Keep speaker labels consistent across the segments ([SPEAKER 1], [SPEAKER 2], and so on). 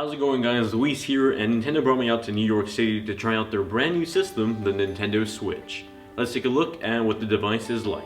[SPEAKER 1] How's it going, guys? Luis here, and Nintendo brought me out to New York City to try out their brand new system, the Nintendo Switch. Let's take a look at what the device is like.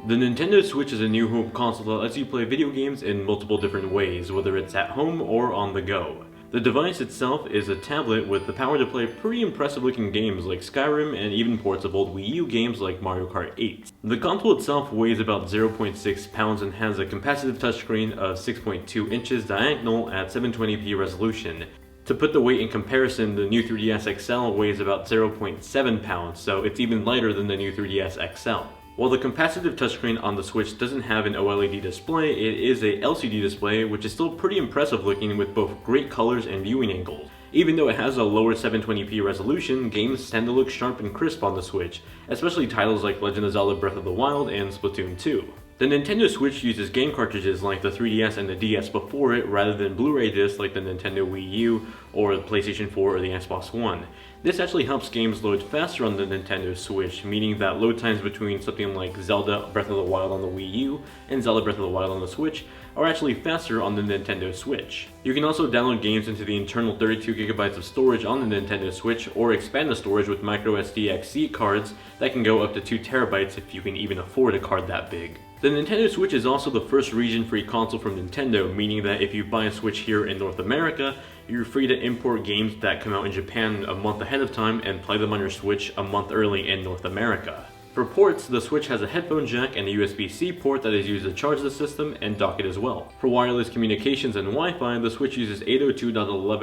[SPEAKER 1] The Nintendo Switch is a new home console that lets you play video games in multiple different ways, whether it's at home or on the go. The device itself is a tablet with the power to play pretty impressive looking games like Skyrim and even ports of old Wii U games like Mario Kart 8. The console itself weighs about 0.6 pounds and has a capacitive touchscreen of 6.2 inches diagonal at 720p resolution. To put the weight in comparison, the new 3DS XL weighs about 0.7 pounds, so it's even lighter than the new 3DS XL. While the capacitive touchscreen on the Switch doesn't have an OLED display, it is a LCD display, which is still pretty impressive looking with both great colors and viewing angles. Even though it has a lower 720p resolution, games tend to look sharp and crisp on the Switch, especially titles like Legend of Zelda Breath of the Wild and Splatoon 2. The Nintendo Switch uses game cartridges like the 3DS and the DS before it, rather than Blu-ray discs like the Nintendo Wii U or the PlayStation 4 or the Xbox One. This actually helps games load faster on the Nintendo Switch, meaning that load times between something like Zelda Breath of the Wild on the Wii U and Zelda Breath of the Wild on the Switch are actually faster on the Nintendo Switch. You can also download games into the internal 32GB of storage on the Nintendo Switch, or expand the storage with microSD cards that can go up to 2TB if you can even afford a card that big. The Nintendo Switch is also the first region-free console from Nintendo, meaning that if you buy a Switch here in North America, you're free to import games that come out in Japan a month ahead of time and play them on your Switch a month early in North America. For ports, the Switch has a headphone jack and a USB-C port that is used to charge the system and dock it as well. For wireless communications and Wi-Fi, the Switch uses 802.11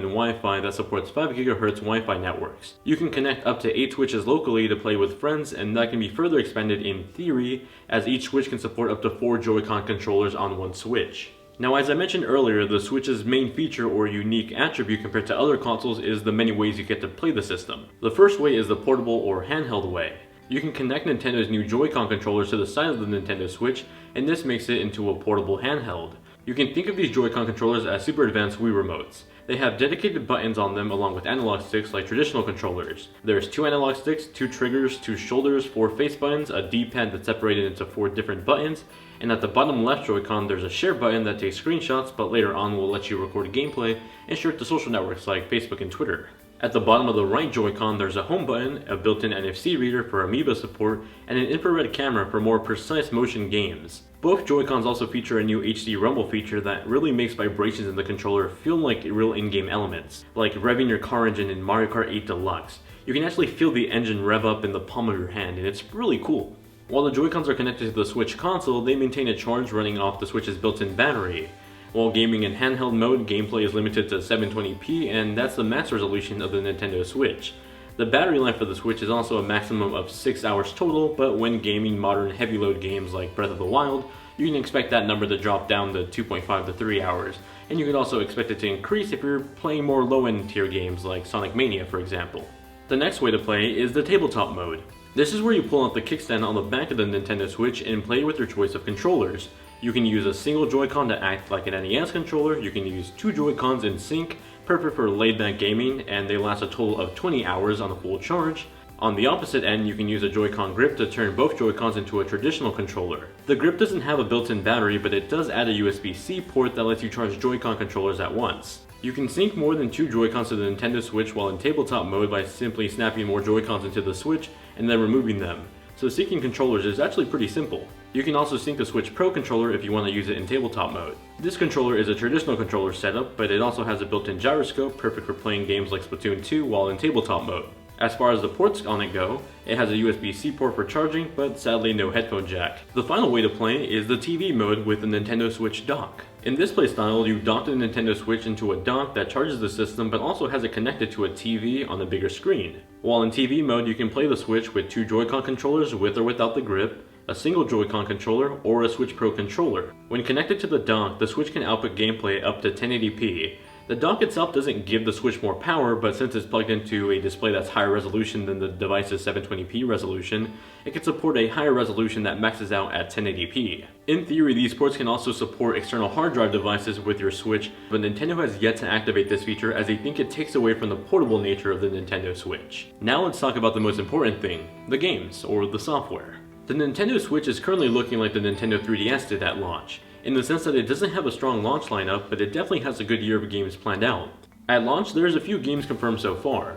[SPEAKER 1] Wi-Fi that supports 5GHz Wi-Fi networks. You can connect up to 8 Switches locally to play with friends, and that can be further expanded in theory, as each Switch can support up to 4 Joi Con controllers on one Switch. Now, as I mentioned earlier, the Switch's main feature or unique attribute compared to other consoles is the many ways you get to play the system. The first way is the portable or handheld way. You can connect Nintendo's new Joi Con controllers to the side of the Nintendo Switch, and this makes it into a portable handheld. You can think of these Joi Con controllers as super advanced Wii remotes. They have dedicated buttons on them along with analog sticks like traditional controllers. There's 2 analog sticks, 2 triggers, 2 shoulders, 4 face buttons, a D-pad that's separated into 4 different buttons, and at the bottom left Joy-Con there's a share button that takes screenshots but later on will let you record gameplay and share it to social networks like Facebook and Twitter. At the bottom of the right Joy-Con there's a home button, a built-in NFC reader for Amiibo support, and an infrared camera for more precise motion games. Both Joy-Cons also feature a new HD rumble feature that really makes vibrations in the controller feel like real in-game elements, like revving your car engine in Mario Kart 8 Deluxe. You can actually feel the engine rev up in the palm of your hand, and it's really cool. While the Joy-Cons are connected to the Switch console, they maintain a charge running off the Switch's built-in battery. While gaming in handheld mode, gameplay is limited to 720p, and that's the max resolution of the Nintendo Switch. The battery life of the Switch is also a maximum of 6 hours total, but when gaming modern heavy load games like Breath of the Wild, you can expect that number to drop down to 2.5 to 3 hours, and you can also expect it to increase if you're playing more low-end tier games like Sonic Mania, for example. The next way to play is the Tabletop Mode. This is where you pull out the kickstand on the back of the Nintendo Switch and play with your choice of controllers. You can use a single Joy-Con to act like an NES controller, you can use 2 Joy-Cons in sync, perfect for laid-back gaming, and they last a total of 20 hours on a full charge. On the opposite end, you can use a Joy-Con grip to turn both Joy-Cons into a traditional controller. The grip doesn't have a built-in battery, but it does add a USB-C port that lets you charge Joy-Con controllers at once. You can sync more than 2 Joy-Cons to the Nintendo Switch while in tabletop mode by simply snapping more Joy-Cons into the Switch and then removing them. So syncing controllers is actually pretty simple. You can also sync the Switch Pro controller if you want to use it in tabletop mode. This controller is a traditional controller setup, but it also has a built-in gyroscope, perfect for playing games like Splatoon 2 while in tabletop mode. As far as the ports on it go, it has a USB-C port for charging, but sadly no headphone jack. The final way to play is the TV mode with the Nintendo Switch dock. In this playstyle, you dock the Nintendo Switch into a dock that charges the system but also has it connected to a TV on a bigger screen. While in TV mode, you can play the Switch with 2 Joy-Con controllers with or without the grip, a single Joy-Con controller, or a Switch Pro controller. When connected to the dock, the Switch can output gameplay up to 1080p. The dock itself doesn't give the Switch more power, but since it's plugged into a display that's higher resolution than the device's 720p resolution, it can support a higher resolution that maxes out at 1080p. In theory, these ports can also support external hard drive devices with your Switch, but Nintendo has yet to activate this feature as they think it takes away from the portable nature of the Nintendo Switch. Now let's talk about the most important thing, the games, or the software. The Nintendo Switch is currently looking like the Nintendo 3DS did at launch, in the sense that it doesn't have a strong launch lineup, but it definitely has a good year of games planned out. At launch, there's a few games confirmed so far.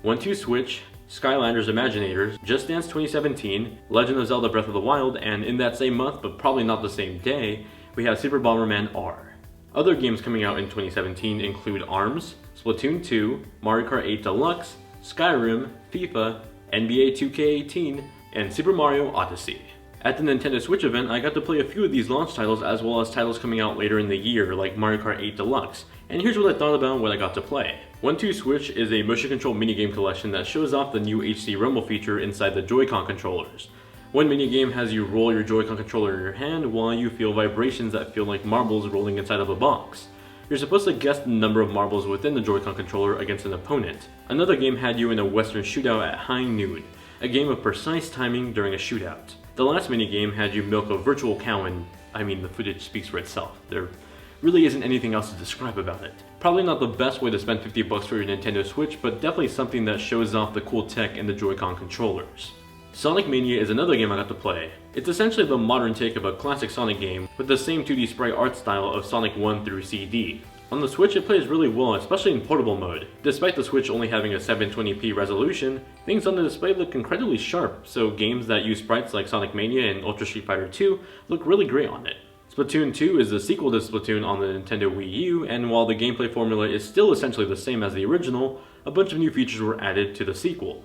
[SPEAKER 1] 1-2 Switch, Skylanders Imaginators, Just Dance 2017, Legend of Zelda Breath of the Wild, and in that same month, but probably not the same day, we have Super Bomberman R. Other games coming out in 2017 include ARMS, Splatoon 2, Mario Kart 8 Deluxe, Skyrim, FIFA, NBA 2K18, and Super Mario Odyssey. At the Nintendo Switch event, I got to play a few of these launch titles as well as titles coming out later in the year like Mario Kart 8 Deluxe, and here's what I thought about what I got to play. 1-2 Switch is a motion control minigame collection that shows off the new HD Rumble feature inside the Joi Con controllers. One minigame has you roll your Joi Con controller in your hand while you feel vibrations that feel like marbles rolling inside of a box. You're supposed to guess the number of marbles within the Joi Con controller against an opponent. Another game had you in a western shootout at high noon, a game of precise timing during a shootout. The last minigame had you milk a virtual cow and, the footage speaks for itself. There really isn't anything else to describe about it. Probably not the best way to spend $50 for your Nintendo Switch, but definitely something that shows off the cool tech in the Joy-Con controllers. Sonic Mania is another game I got to play. It's essentially the modern take of a classic Sonic game with the same 2D sprite art style of Sonic 1 through CD. On the Switch, it plays really well, especially in portable mode. Despite the Switch only having a 720p resolution, things on the display look incredibly sharp, so games that use sprites like Sonic Mania and Ultra Street Fighter 2 look really great on it. Splatoon 2 is the sequel to Splatoon on the Nintendo Wii U, and while the gameplay formula is still essentially the same as the original, a bunch of new features were added to the sequel.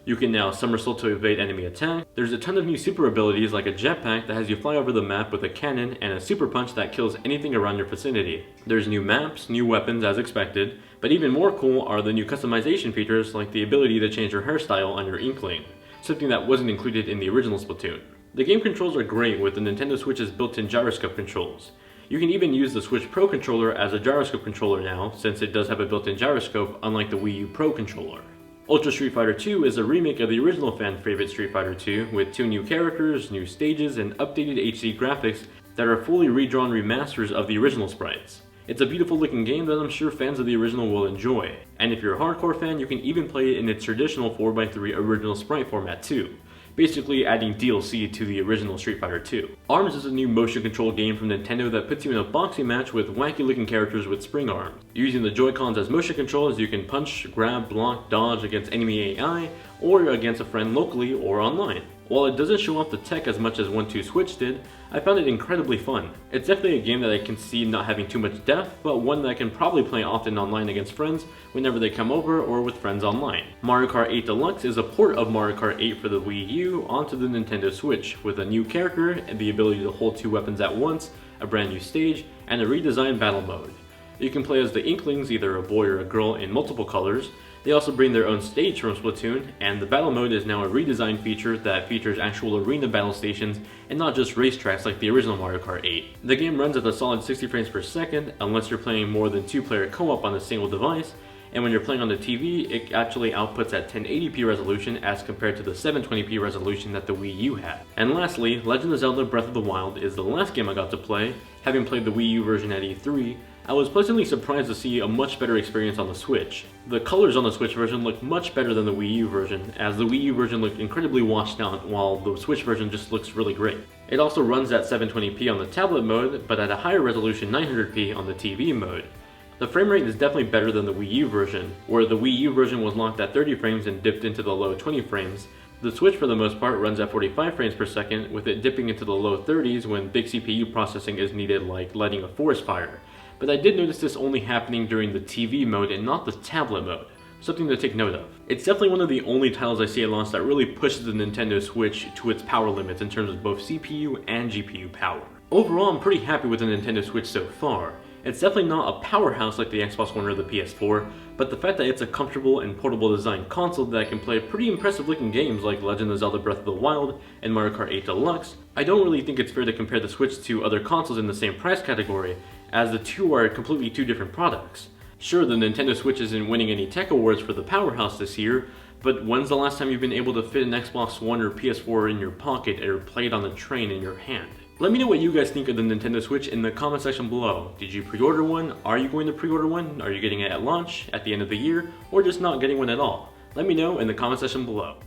[SPEAKER 1] You can now somersault to evade enemy attack. There's a ton of new super abilities like a jetpack that has you fly over the map with a cannon and a super punch that kills anything around your vicinity. There's new maps, new weapons as expected, but even more cool are the new customization features like the ability to change your hairstyle on your Inkling, something that wasn't included in the original Splatoon. The game controls are great with the Nintendo Switch's built-in gyroscope controls. You can even use the Switch Pro controller as a gyroscope controller now, since it does have a built-in gyroscope unlike the Wii U Pro controller. Ultra Street Fighter 2 is a remake of the original fan favorite Street Fighter 2 with 2 new characters, new stages, and updated HD graphics that are fully redrawn remasters of the original sprites. It's a beautiful looking game that I'm sure fans of the original will enjoy, and if you're a hardcore fan, you can even play it in its traditional 4x3 original sprite format too, basically adding DLC to the original Street Fighter 2. ARMS is a new motion control game from Nintendo that puts you in a boxing match with wacky looking characters with spring arms. Using the Joy-Cons as motion controls, you can punch, grab, block, dodge against enemy AI, or against a friend locally or online. While it doesn't show off the tech as much as 1-2 Switch did, I found it incredibly fun. It's definitely a game that I can see not having too much depth, but one that I can probably play often online against friends whenever they come over or with friends online. Mario Kart 8 Deluxe is a port of Mario Kart 8 for the Wii U onto the Nintendo Switch, with a new character and the ability to hold 2 weapons at once, a brand new stage, and a redesigned battle mode. You can play as the Inklings, either a boy or a girl, in multiple colors. They also bring their own stage from Splatoon, and the battle mode is now a redesigned feature that features actual arena battle stations and not just racetracks like the original Mario Kart 8. The game runs at a solid 60 frames per second unless you're playing more than 2-player co-op on a single device, and when you're playing on the TV, it actually outputs at 1080p resolution as compared to the 720p resolution that the Wii U had. And lastly, Legend of Zelda Breath of the Wild is the last game I got to play. Having played the Wii U version at E3, I was pleasantly surprised to see a much better experience on the Switch. The colors on the Switch version look much better than the Wii U version, as the Wii U version looked incredibly washed out, while the Switch version just looks really great. It also runs at 720p on the tablet mode, but at a higher resolution 900p on the TV mode. The frame rate is definitely better than the Wii U version, where the Wii U version was locked at 30 frames and dipped into the low 20 frames. The Switch for the most part runs at 45 frames per second, with it dipping into the low 30s when big CPU processing is needed, like lighting a forest fire. But I did notice this only happening during the TV mode and not the tablet mode, something to take note of. It's definitely one of the only titles I see at launch that really pushes the Nintendo Switch to its power limits in terms of both CPU and GPU power. Overall, I'm pretty happy with the Nintendo Switch so far. It's definitely not a powerhouse like the Xbox One or the PS4, but the fact that it's a comfortable and portable design console that can play pretty impressive looking games like Legend of Zelda Breath of the Wild and Mario Kart 8 Deluxe, I don't really think it's fair to compare the Switch to other consoles in the same price category, as the two are completely two different products. Sure, the Nintendo Switch isn't winning any tech awards for the powerhouse this year, but when's the last time you've been able to fit an Xbox One or PS4 in your pocket or play it on the train in your hand? Let me know what you guys think of the Nintendo Switch in the comment section below. Did you pre-order one? Are you going to pre-order one? Are you getting it at launch, at the end of the year, or just not getting one at all? Let me know in the comment section below.